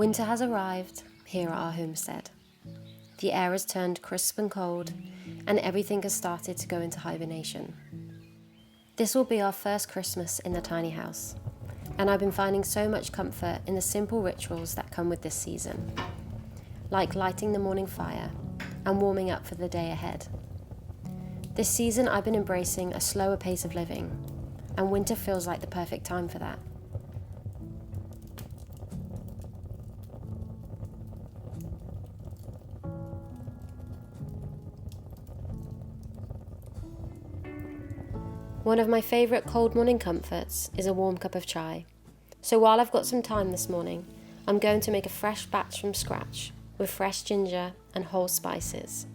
Winter has arrived here at our homestead. The air has turned crisp and cold, and everything has started to go into hibernation. This will be our first Christmas in the tiny house, and I've been finding so much comfort in the simple rituals that come with this season, like lighting the morning fire and warming up for the day ahead. This season I've been embracing a slower pace of living, and winter feels like the perfect time for that. One of my favourite cold morning comforts is a warm cup of chai. So while I've got some time this morning, I'm going to make a fresh batch from scratch with fresh ginger and whole spices.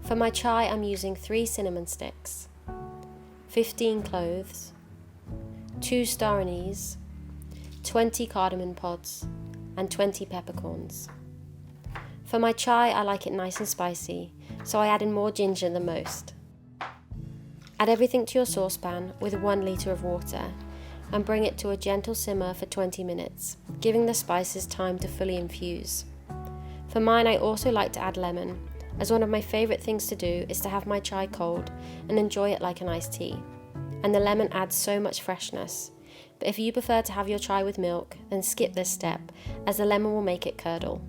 For my chai, I'm using 3 cinnamon sticks, 15 cloves, 2 star anise, 20 cardamon pods, and 20 peppercorns. For my chai, I like it nice and spicy, so I add in more ginger than most. Add everything to your saucepan with 1 litre of water and bring it to a gentle simmer for 20 minutes, giving the spices time to fully infuse. For mine, I also like to add lemon, as one of my favourite things to do is to have my chai cold and enjoy it like an iced tea. And the lemon adds so much freshness. But if you prefer to have your chai with milk, then skip this step, as the lemon will make it curdle.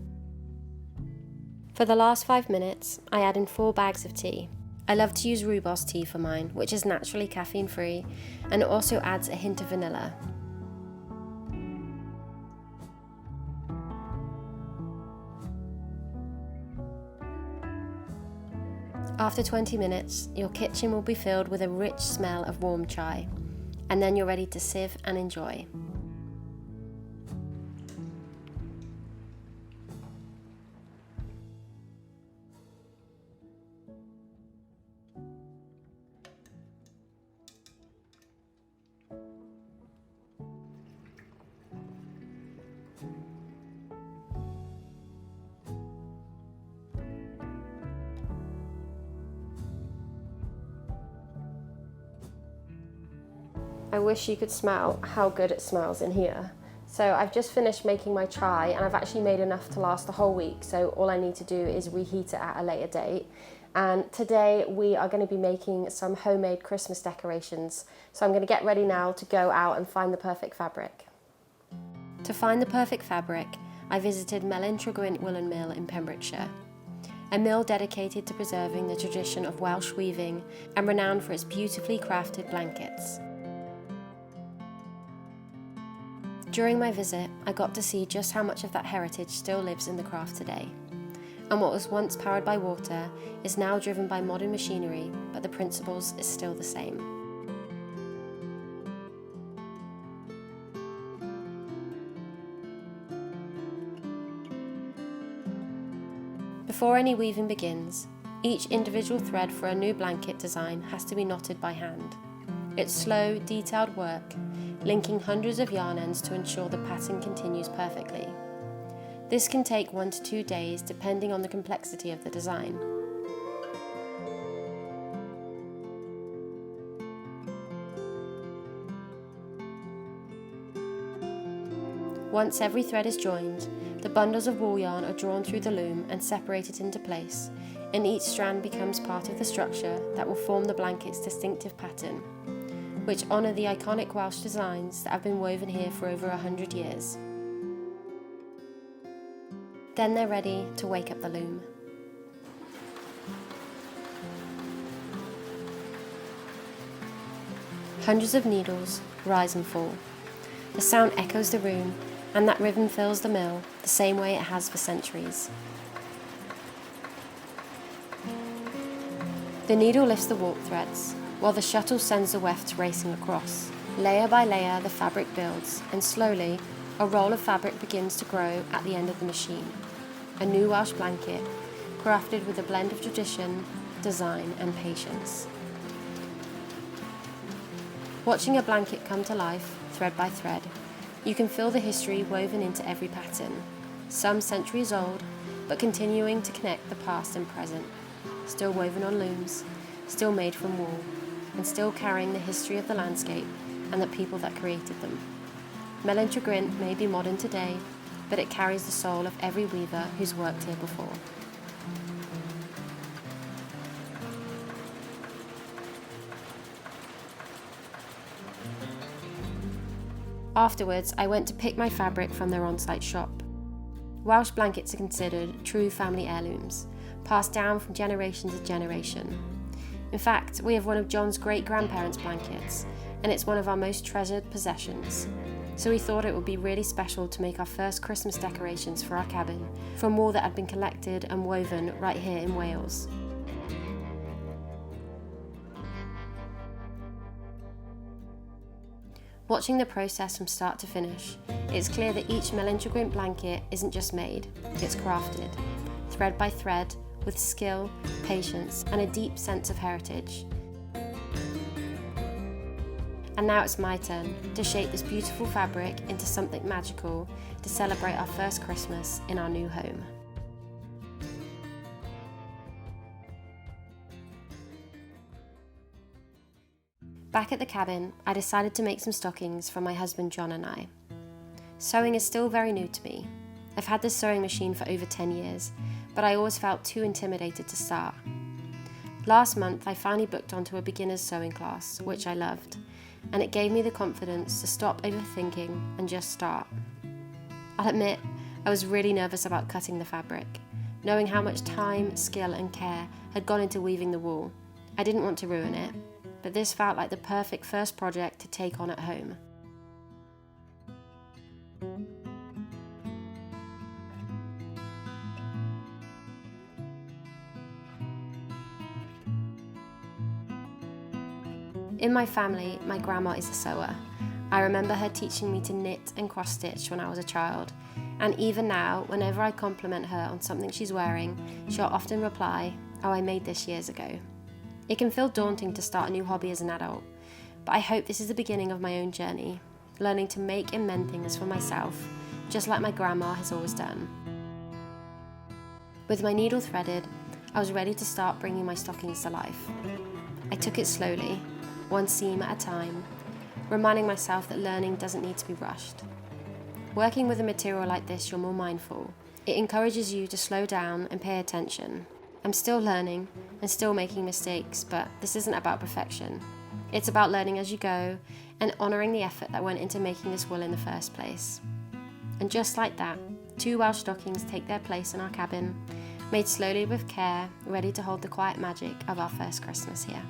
For the last 5 minutes, I add in 4 bags of tea. I love to use rooibos tea for mine, which is naturally caffeine free, and it also adds a hint of vanilla. After 20 minutes, your kitchen will be filled with a rich smell of warm chai, and then you're ready to sieve and enjoy. I wish you could smell how good it smells in here. So I've just finished making my chai, and I've actually made enough to last the whole week, so all I need to do is reheat it at a later date. And today we are going to be making some homemade Christmas decorations, so I'm going to get ready now to go out and find the perfect fabric. To find the perfect fabric, I visited Melin Tregwynt woolen mill in Pembrokeshire, a mill dedicated to preserving the tradition of Welsh weaving and renowned for its beautifully crafted blankets. During my visit, I got to see just how much of that heritage still lives in the craft today. And what was once powered by water is now driven by modern machinery, but the principles is still the same. Before any weaving begins, each individual thread for a new blanket design has to be knotted by hand. It's slow, detailed work, linking hundreds of yarn ends to ensure the pattern continues perfectly. This can take 1 to 2 days depending on the complexity of the design. Once every thread is joined, the bundles of wool yarn are drawn through the loom and separated into place, and each strand becomes part of the structure that will form the blanket's distinctive pattern, which honour the iconic Welsh designs that have been woven here for over 100 years. Then they're ready to wake up the loom. Hundreds of needles rise and fall. The sound echoes the room, and that rhythm fills the mill the same way it has for centuries. The needle lifts the warp threads, while the shuttle sends the weft racing across. Layer by layer, the fabric builds, and slowly, a roll of fabric begins to grow at the end of the machine. A new Welsh blanket, crafted with a blend of tradition, design, and patience. Watching a blanket come to life, thread by thread, you can feel the history woven into every pattern, some centuries old, but continuing to connect the past and present, still woven on looms, still made from wool, and still carrying the history of the landscape and the people that created them. Melin Tregwynt may be modern today, but it carries the soul of every weaver who's worked here before. Afterwards, I went to pick my fabric from their on-site shop. Welsh blankets are considered true family heirlooms, passed down from generation to generation. In fact, we have one of John's great-grandparents' blankets, and it's one of our most treasured possessions. So we thought it would be really special to make our first Christmas decorations for our cabin from wool that had been collected and woven right here in Wales. Watching the process from start to finish, it's clear that each Melin Tregwynt blanket isn't just made, it's crafted, thread by thread, with skill, patience, and a deep sense of heritage. And now it's my turn to shape this beautiful fabric into something magical to celebrate our first Christmas in our new home. Back at the cabin, I decided to make some stockings for my husband John and I. Sewing is still very new to me. I've had this sewing machine for over 10 years, but I always felt too intimidated to start. Last month, I finally booked onto a beginner's sewing class, which I loved, and it gave me the confidence to stop overthinking and just start. I'll admit, I was really nervous about cutting the fabric, knowing how much time, skill and care had gone into weaving the wool. I didn't want to ruin it, but this felt like the perfect first project to take on at home. In my family, my grandma is a sewer. I remember her teaching me to knit and cross-stitch when I was a child, and even now, whenever I compliment her on something she's wearing, she'll often reply, "Oh, I made this years ago." It can feel daunting to start a new hobby as an adult, but I hope this is the beginning of my own journey, learning to make and mend things for myself, just like my grandma has always done. With my needle threaded, I was ready to start bringing my stockings to life. I took it slowly, one seam at a time, reminding myself that learning doesn't need to be rushed. Working with a material like this, you're more mindful. It encourages you to slow down and pay attention. I'm still learning and still making mistakes, but this isn't about perfection. It's about learning as you go and honouring the effort that went into making this wool in the first place. And just like that, 2 Welsh stockings take their place in our cabin, made slowly with care, ready to hold the quiet magic of our first Christmas here.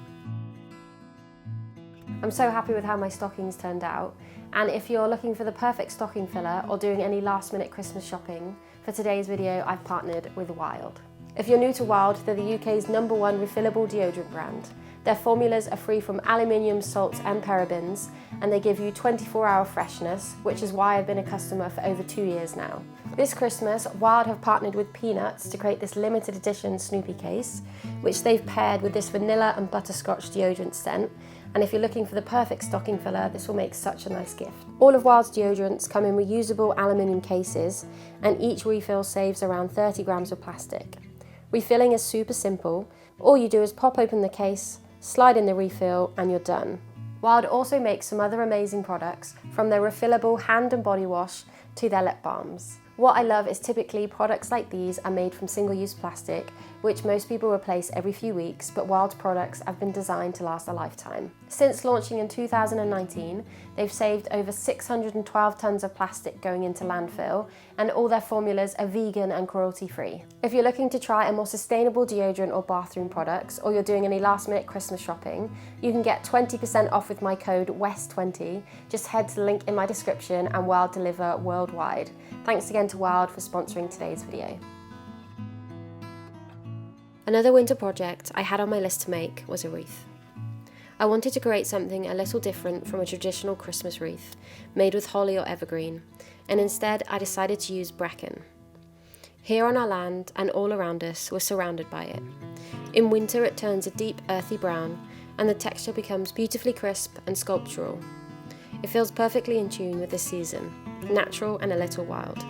I'm so happy with how my stockings turned out, and if you're looking for the perfect stocking filler or doing any last-minute Christmas shopping, for today's video I've partnered with Wild. If you're new to Wild, they're the UK's #1 refillable deodorant brand. Their formulas are free from aluminium, salts and parabens, and they give you 24-hour freshness, which is why I've been a customer for over 2 years now. This Christmas, Wild have partnered with Peanuts to create this limited edition Snoopy case, which they've paired with this vanilla and butterscotch deodorant scent. And if you're looking for the perfect stocking filler, this will make such a nice gift. All of Wild's deodorants come in reusable aluminium cases, and each refill saves around 30 grams of plastic. Refilling is super simple. All you do is pop open the case, slide in the refill, and you're done. Wild also makes some other amazing products, from their refillable hand and body wash to their lip balms. What I love is typically products like these are made from single-use plastic, which most people replace every few weeks, but Wild's products have been designed to last a lifetime. Since launching in 2019, they've saved over 612 tons of plastic going into landfill, and all their formulas are vegan and cruelty-free. If you're looking to try a more sustainable deodorant or bathroom products, or you're doing any last-minute Christmas shopping, you can get 20% off with my code WEST20. Just head to the link in my description, and Wild deliver worldwide. Thanks again to Wild for sponsoring today's video. Another winter project I had on my list to make was a wreath. I wanted to create something a little different from a traditional Christmas wreath, made with holly or evergreen, and instead I decided to use bracken. Here on our land and all around us, we're surrounded by it. In winter it turns a deep earthy brown, and the texture becomes beautifully crisp and sculptural. It feels perfectly in tune with this season, natural and a little wild.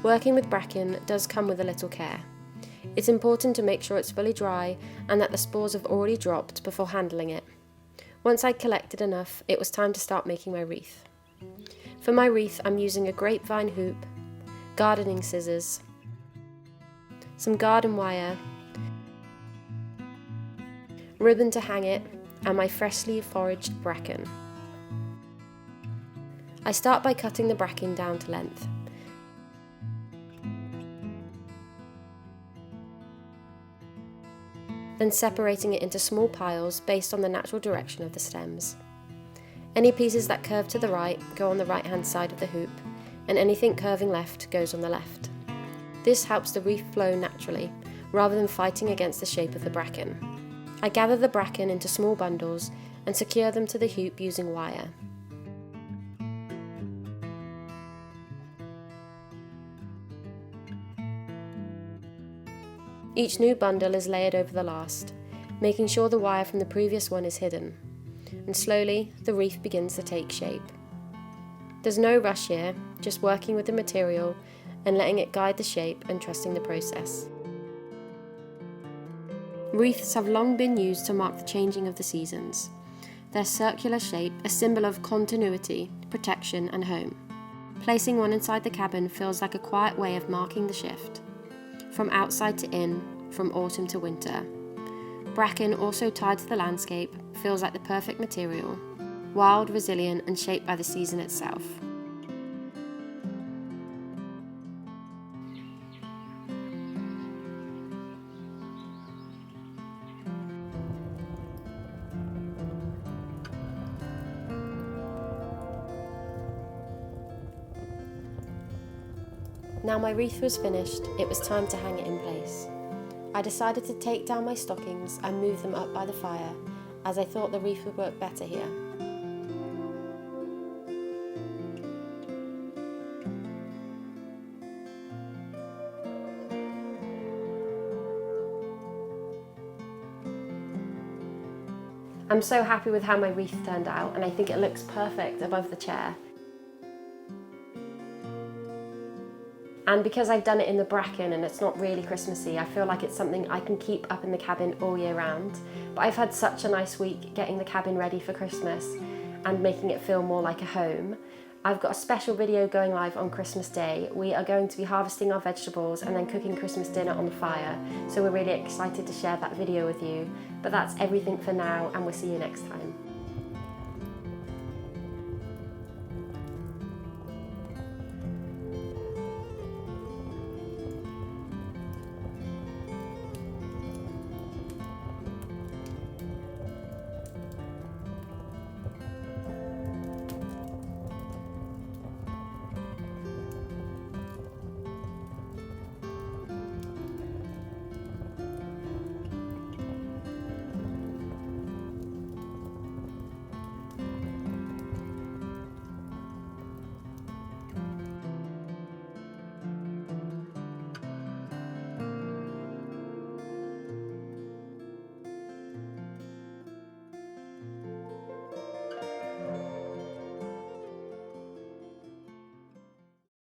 Working with bracken does come with a little care. It's important to make sure it's fully dry and that the spores have already dropped before handling it. Once I'd collected enough, it was time to start making my wreath. For my wreath, I'm using a grapevine hoop, gardening scissors, some garden wire, ribbon to hang it, and my freshly foraged bracken. I start by cutting the bracken down to length. Then separating it into small piles based on the natural direction of the stems. Any pieces that curve to the right go on the right hand side of the hoop, and anything curving left goes on the left. This helps the wreath flow naturally, rather than fighting against the shape of the bracken. I gather the bracken into small bundles and secure them to the hoop using wire. Each new bundle is layered over the last, making sure the wire from the previous one is hidden, and slowly the wreath begins to take shape. There's no rush here, just working with the material and letting it guide the shape and trusting the process. Wreaths have long been used to mark the changing of the seasons. Their circular shape, a symbol of continuity, protection and home. Placing one inside the cabin feels like a quiet way of marking the shift. From outside to in, from autumn to winter. Bracken, also tied to the landscape, feels like the perfect material, wild, resilient and shaped by the season itself. Now my wreath was finished, it was time to hang it in place. I decided to take down my stockings and move them up by the fire, as I thought the wreath would work better here. I'm so happy with how my wreath turned out, and I think it looks perfect above the chair. And because I've done it in the bracken and it's not really Christmassy, I feel like it's something I can keep up in the cabin all year round. But I've had such a nice week getting the cabin ready for Christmas and making it feel more like a home. I've got a special video going live on Christmas Day. We are going to be harvesting our vegetables and then cooking Christmas dinner on the fire. So we're really excited to share that video with you. But that's everything for now, and we'll see you next time.